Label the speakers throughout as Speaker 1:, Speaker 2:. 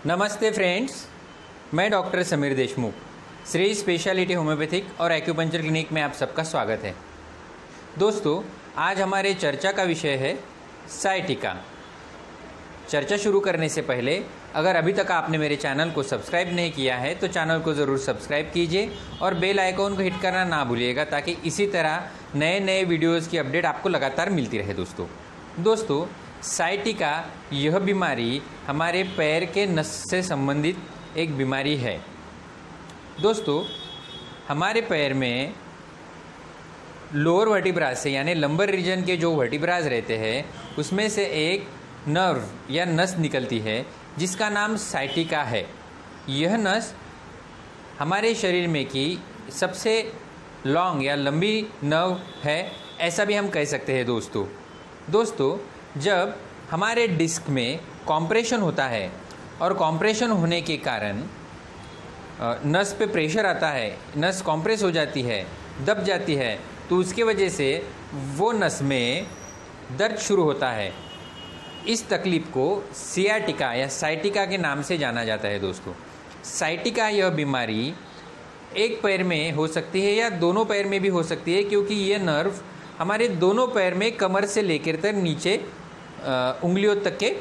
Speaker 1: नमस्ते फ्रेंड्स, मैं doctor Sameer Deshmukh, Shri speciality homeopathic और एक्यूपंक्चर क्लिनिक में आप सबका स्वागत है। दोस्तों, आज हमारे चर्चा का विषय है साइटिका। चर्चा शुरू करने से पहले अगर अभी तक आपने मेरे चैनल को सब्सक्राइब नहीं किया है तो चैनल को ज़रूर सब्सक्राइब कीजिए और बेल आइकॉन को हिट करना ना भूलिएगा ताकि इसी तरह नए नए वीडियोज़ की अपडेट आपको लगातार मिलती रहे। दोस्तों साइटिका यह बीमारी हमारे पैर के नस से संबंधित एक बीमारी है। दोस्तों, हमारे पैर में लोअर वर्टिब्रास से यानी लंबर रीजन के जो वर्टिब्रास रहते हैं उसमें से एक नर्व या नस निकलती है जिसका नाम साइटिका है। यह नस हमारे शरीर में की सबसे लॉन्ग या लंबी नर्व है, ऐसा भी हम कह सकते हैं। दोस्तों जब हमारे डिस्क में कॉम्प्रेशन होता है और कॉम्प्रेशन होने के कारण नस पे प्रेशर आता है, नस कॉम्प्रेस हो जाती है, दब जाती है, तो उसके वजह से वो नस में दर्द शुरू होता है। इस तकलीफ़ को सियाटिका या साइटिका के नाम से जाना जाता है। दोस्तों, साइटिका यह बीमारी एक पैर में हो सकती है या दोनों पैर में भी हो सकती है, क्योंकि ये नर्व हमारे दोनों पैर में कमर से लेकर तक नीचे उंगलियों तक के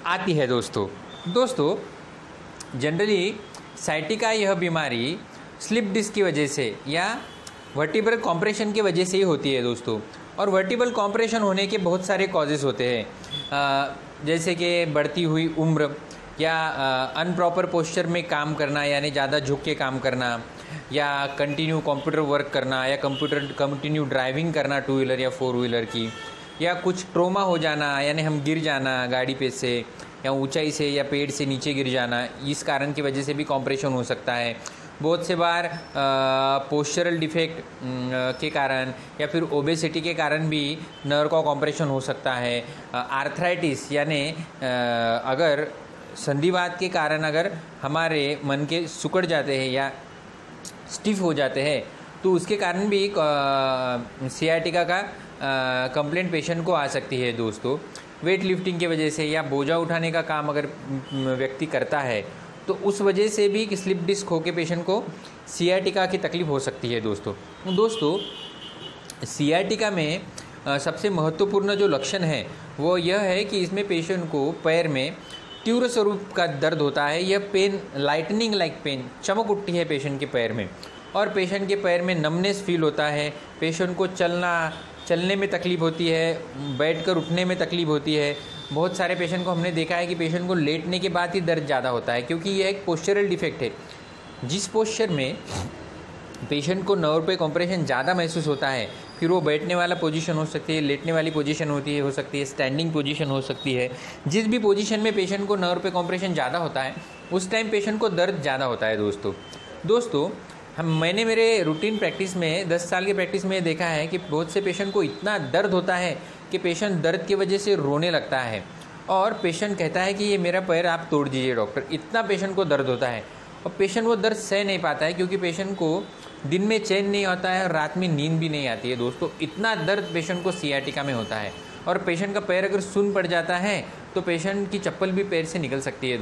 Speaker 1: आती है। दोस्तों जनरली साइटिका यह बीमारी स्लिप डिस्क की वजह से या वर्टिब्रल कॉम्प्रेशन की वजह से ही होती है। दोस्तों, और वर्टिब्रल कॉम्प्रेशन होने के बहुत सारे कॉजेज़ होते हैं, जैसे कि बढ़ती हुई उम्र या अनप्रॉपर पोस्चर में काम करना यानी ज़्यादा झुक के काम करना, या कंटिन्यू कंप्यूटर वर्क करना, या कंटिन्यू ड्राइविंग करना टू व्हीलर या फोर व्हीलर की, या कुछ ट्रोमा हो जाना यानी हम गिर जाना गाड़ी पे से या ऊंचाई से या पेड़ से नीचे गिर जाना, इस कारण की वजह से भी कॉम्प्रेशन हो सकता है। बहुत से बार पोस्चरल डिफेक्ट के कारण या फिर ओबेसिटी के कारण भी नर्व का कॉम्प्रेशन हो सकता है। आर्थराइटिस यानी अगर संधिवात के कारण अगर हमारे मन के सिकुड़ जाते हैं या स्टिफ हो जाते हैं तो उसके कारण भी सियाटिका का कंप्लेंट पेशेंट को आ सकती है। दोस्तों, वेट लिफ्टिंग की वजह से या बोझा उठाने का काम अगर व्यक्ति करता है तो उस वजह से भी स्लिप डिस्क होकर पेशेंट को सियाटिका की तकलीफ हो सकती है। दोस्तों सियाटिका में सबसे महत्वपूर्ण जो लक्षण है वो यह है कि इसमें पेशेंट को पैर में तीव्र स्वरूप का दर्द होता है। यह पेन लाइटनिंग लाइक पेन चमक उठती है पेशेंट के पैर में, और पेशेंट के पैर में नमनेस फील होता है। पेशेंट को चलने में तकलीफ़ होती है, बैठकर उठने में तकलीफ़ होती है। बहुत सारे पेशेंट को हमने देखा है कि पेशेंट को लेटने के बाद ही दर्द ज़्यादा होता है, क्योंकि यह एक पोस्चरल डिफेक्ट है। जिस पोस्चर में पेशेंट को नर्व पे कॉम्प्रेशन ज़्यादा महसूस होता है, फिर वो बैठने वाला पोजीशन हो सकती है, लेटने वाली पोजीशन हो सकती है, स्टैंडिंग पोजीशन हो सकती है। जिस भी पोजीशन में पेशेंट को नर्व पे कॉम्प्रेशन ज़्यादा होता है उस टाइम पेशेंट को दर्द ज़्यादा होता है। दोस्तों मैंने मेरे रूटीन प्रैक्टिस में 10 साल की प्रैक्टिस में देखा है कि बहुत से पेशेंट को इतना दर्द होता है कि पेशेंट दर्द की वजह से रोने लगता है, और पेशेंट कहता है कि ये मेरा पैर आप तोड़ दीजिए डॉक्टर, इतना पेशेंट को दर्द होता है। और पेशेंट वो दर्द सह नहीं पाता है क्योंकि पेशेंट को दिन में चैन नहीं होता है और रात में नींद भी नहीं आती है। दोस्तों, इतना दर्द पेशेंट को सियाटिका में होता है, और पेशेंट का पैर अगर सुन्न पड़ जाता है तो पेशेंट की चप्पल भी पैर से निकल सकती है।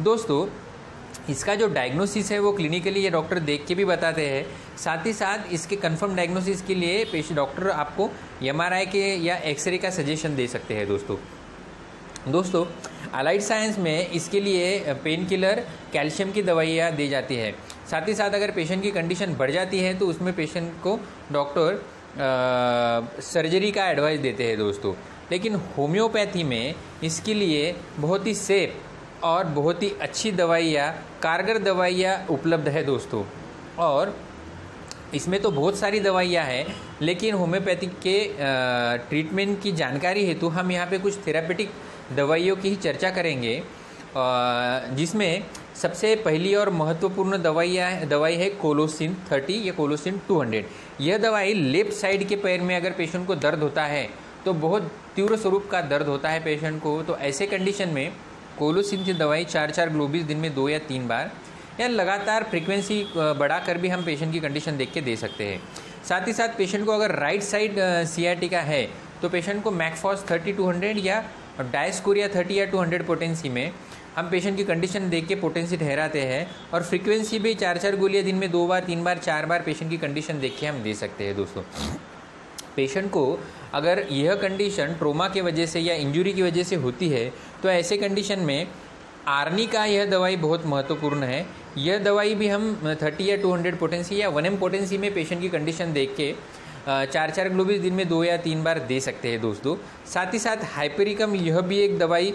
Speaker 1: दोस्तों इसका जो डायग्नोसिस है वो क्लिनिकली ये डॉक्टर देख के भी बताते हैं। साथ ही साथ इसके कंफर्म डायग्नोसिस के लिए पेशेंट डॉक्टर आपको MRI के या एक्सरे का सजेशन दे सकते हैं। दोस्तों अलाइड साइंस में इसके लिए पेन किलर, कैल्शियम की दवाइयाँ दी जाती है। साथ ही साथ अगर पेशेंट की कंडीशन बढ़ जाती है तो उसमें पेशेंट को डॉक्टर सर्जरी का एडवाइस देते हैं। दोस्तों, लेकिन होम्योपैथी में इसके लिए बहुत ही सेफ और बहुत ही अच्छी दवाइयाँ, कारगर दवाइयाँ उपलब्ध है। दोस्तों, और इसमें तो बहुत सारी दवाइयाँ हैं, लेकिन होम्योपैथिक के ट्रीटमेंट की जानकारी हेतु हम यहाँ पे कुछ थेरापेटिक दवाइयों की ही चर्चा करेंगे, जिसमें सबसे पहली और महत्वपूर्ण दवाई है कोलोसिन 30 या कोलोसिन 200। यह दवाई लेफ्ट साइड के पैर में अगर पेशेंट को दर्द होता है तो बहुत तीव्र स्वरूप का दर्द होता है पेशेंट को, तो ऐसे कंडीशन में कोलोसिन की दवाई 4 ग्लोबीज दिन में 2 या 3 बार या लगातार फ्रीक्वेंसी बढ़ाकर भी हम पेशेंट की कंडीशन देख के दे सकते हैं। साथ ही साथ पेशेंट को अगर राइट साइड सियाटिका है तो पेशेंट को मैकफॉस 30-200 या डायस्कोरिया 30 या 200 पोटेंसी में हम पेशेंट की कंडीशन देख के पोटेंसी ठहराते हैं और फ्रीक्वेंसी भी 4-4 गोलियाँ दिन में 2 बार 3 बार 4 बार पेशेंट की कंडीशन देख के हम दे सकते हैं दोस्तों। पेशेंट को अगर यह कंडीशन ट्रोमा की वजह से या इंजरी की वजह से होती है तो ऐसे कंडीशन में आर्नी का यह दवाई बहुत महत्वपूर्ण है। यह दवाई भी हम 30 या 200 पोटेंसी या 1 m पोटेंसी में पेशेंट की कंडीशन देख के 4-4 ग्लोबुल्स दिन में 2 या 3 बार दे सकते हैं दोस्तों। साथ ही साथ हाइपेरिकम यह भी एक दवाई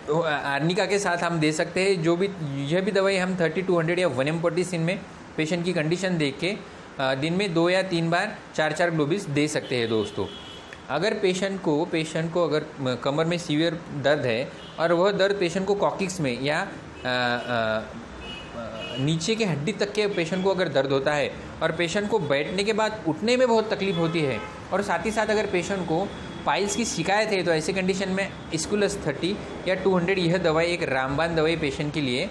Speaker 1: आर्निका के साथ हम दे सकते हैं, जो भी यह भी दवाई हम 30-200 या 1 m पोटेंसी में पेशेंट की कंडीशन देख के दिन में 2 या 3 बार 4-4 ग्लोबुल्स दे सकते हैं दोस्तों। अगर पेशेंट को अगर कमर में सीवियर दर्द है और वह दर्द पेशेंट को कॉकिक्स में या नीचे के हड्डी तक के पेशेंट को अगर दर्द होता है और पेशेंट को बैठने के बाद उठने में बहुत तकलीफ होती है और साथ ही साथ अगर पेशेंट को पाइल्स की शिकायत है तो ऐसे कंडीशन में स्कूलस 30 या 200 यह दवाई एक रामबाण दवाई पेशेंट के लिए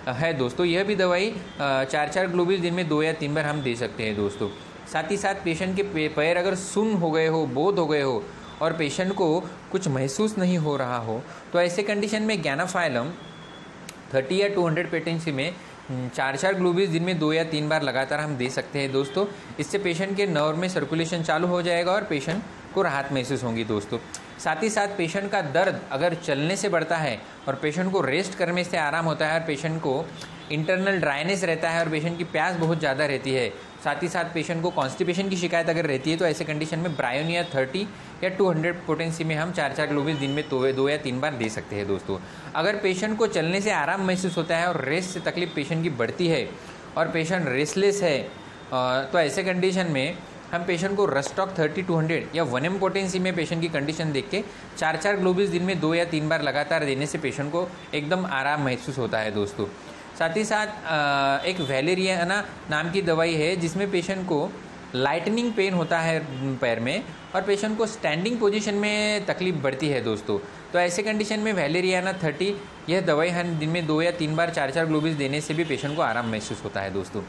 Speaker 1: है दोस्तों। यह भी दवाई 4-4 ग्लोबुल दिन में 2 या 3 बार हम दे सकते हैं दोस्तों। साथ ही साथ पेशेंट के पैर अगर सुन्न हो गए हो, बोध हो गए हो और पेशेंट को कुछ महसूस नहीं हो रहा हो तो ऐसे कंडीशन में गैनाफाइलम 30 या 200 पोटेंसी में 4-4 ग्लोबुल्स दिन में 2 या 3 बार लगातार हम दे सकते हैं दोस्तों। इससे पेशेंट के नर्व में सर्कुलेशन चालू हो जाएगा और पेशेंट को राहत महसूस होगी दोस्तों। साथ ही साथ पेशेंट का दर्द अगर चलने से बढ़ता है और पेशेंट को रेस्ट करने से आराम होता है और पेशेंट को इंटरनल ड्राइनेस रहता है और पेशेंट की प्यास बहुत ज़्यादा रहती है, साथ ही साथ पेशेंट को कॉन्स्टिपेशन की शिकायत अगर रहती है तो ऐसे कंडीशन में ब्रायोनिया 30 या 200 पोटेंसी में हम 4-4 ग्लोबुल्स दिन में 2 या 3 बार दे सकते हैं दोस्तों। अगर पेशेंट को चलने से आराम महसूस होता है और रेस्ट से तकलीफ पेशेंट की बढ़ती है और पेशेंट रेस्टलेस है तो ऐसे कंडीशन में हम पेशेंट को रस्टॉक 30-200 या 1 m पोटेंसी में पेशेंट की कंडीशन देख के 4-4 ग्लोबुल्स दिन में 2 या 3 बार लगातार देने से पेशेंट को एकदम आराम महसूस होता है दोस्तों। साथ ही साथ एक वैलेरियाना नाम की दवाई है जिसमें पेशेंट को लाइटनिंग पेन होता है पैर में और पेशेंट को स्टैंडिंग पोजीशन में तकलीफ बढ़ती है दोस्तों। तो ऐसे कंडीशन में वैलेरियाना 30 यह दवाई हम दिन में 2 या 3 बार 4-4 ग्लोबुल्स देने से भी पेशेंट को आराम महसूस होता है दोस्तों।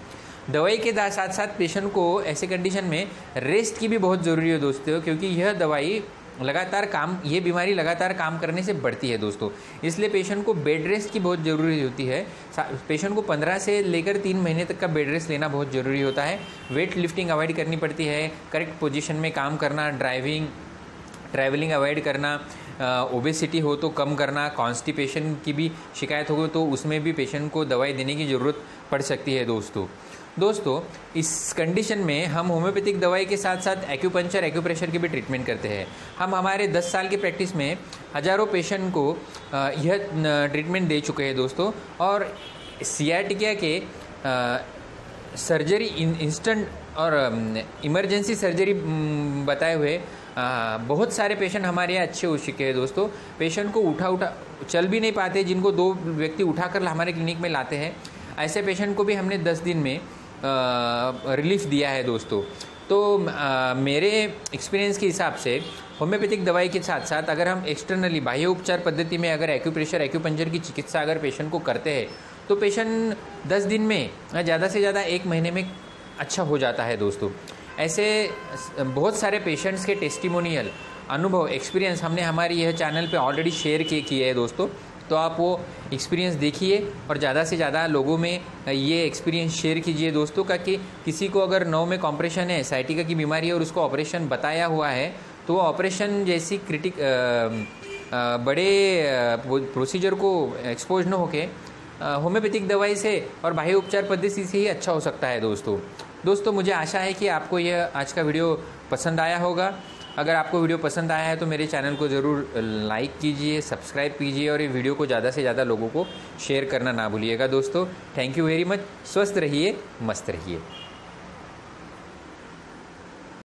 Speaker 1: दवाई के साथ साथ पेशेंट को ऐसे कंडीशन में रेस्ट की भी बहुत ज़रूरी है दोस्तों, क्योंकि यह दवाई ये बीमारी लगातार काम करने से बढ़ती है दोस्तों। इसलिए पेशेंट को बेड रेस्ट की बहुत ज़रूरी होती है। पेशेंट को 15 से लेकर 3 महीने तक का बेड रेस्ट लेना बहुत ज़रूरी होता है। वेट लिफ्टिंग अवॉइड करनी पड़ती है, करेक्ट पोजीशन में काम करना, ट्रैवलिंग अवॉइड करना, ओबेसिटी हो तो कम करना, कॉन्स्टिपेशन की भी शिकायत हो तो उसमें भी पेशेंट को दवाई देने की ज़रूरत पड़ सकती है दोस्तों। इस कंडीशन में हम होम्योपैथिक दवाई के साथ साथ एक्यूपंक्चर एक्यूप्रेशर की भी ट्रीटमेंट करते हैं। हम हमारे 10 साल की प्रैक्टिस में हज़ारों पेशेंट को यह ट्रीटमेंट दे चुके हैं दोस्तों। और सियाटिका के सर्जरी इंस्टेंट और इमरजेंसी सर्जरी बताए हुए बहुत सारे पेशेंट हमारे यहाँ अच्छे हो चुके हैं दोस्तों। पेशेंट को उठा चल भी नहीं पाते, जिनको 2 व्यक्ति उठाकर हमारे क्लिनिक में लाते हैं, ऐसे पेशेंट को भी हमने 10 दिन में रिलीफ दिया है दोस्तों। तो मेरे एक्सपीरियंस के हिसाब से होम्योपैथिक दवाई के साथ साथ अगर हम एक्सटर्नली बाह्य उपचार पद्धति में अगर एक्यूप्रेशर एक्यूपंक्चर की चिकित्सा अगर पेशेंट को करते हैं तो पेशेंट 10 दिन में ज़्यादा से ज़्यादा 1 महीने में अच्छा हो जाता है दोस्तों। ऐसे बहुत सारे पेशेंट्स के टेस्टिमोनियल अनुभव एक्सपीरियंस हमने हमारी यह चैनल पे ऑलरेडी शेयर किए हैं दोस्तों। तो आप वो एक्सपीरियंस देखिए और ज़्यादा से ज़्यादा लोगों में ये एक्सपीरियंस शेयर कीजिए दोस्तों, का कि किसी को अगर नर्व में कॉम्प्रेशन है, साइटिका की बीमारी है और उसको ऑपरेशन बताया हुआ है तो वो ऑपरेशन जैसी बड़े प्रोसीजर को एक्सपोज न होके होम्योपैथिक दवाई से और बाह्य उपचार पद्धति से ही अच्छा हो सकता है दोस्तों। मुझे आशा है कि आपको यह आज का वीडियो पसंद आया होगा। अगर आपको वीडियो पसंद आया है तो मेरे चैनल को ज़रूर लाइक कीजिए, सब्सक्राइब कीजिए और ये वीडियो को ज़्यादा से ज़्यादा लोगों को शेयर करना ना भूलिएगा दोस्तों। Thank you very much. स्वस्थ रहिए, मस्त रहिए।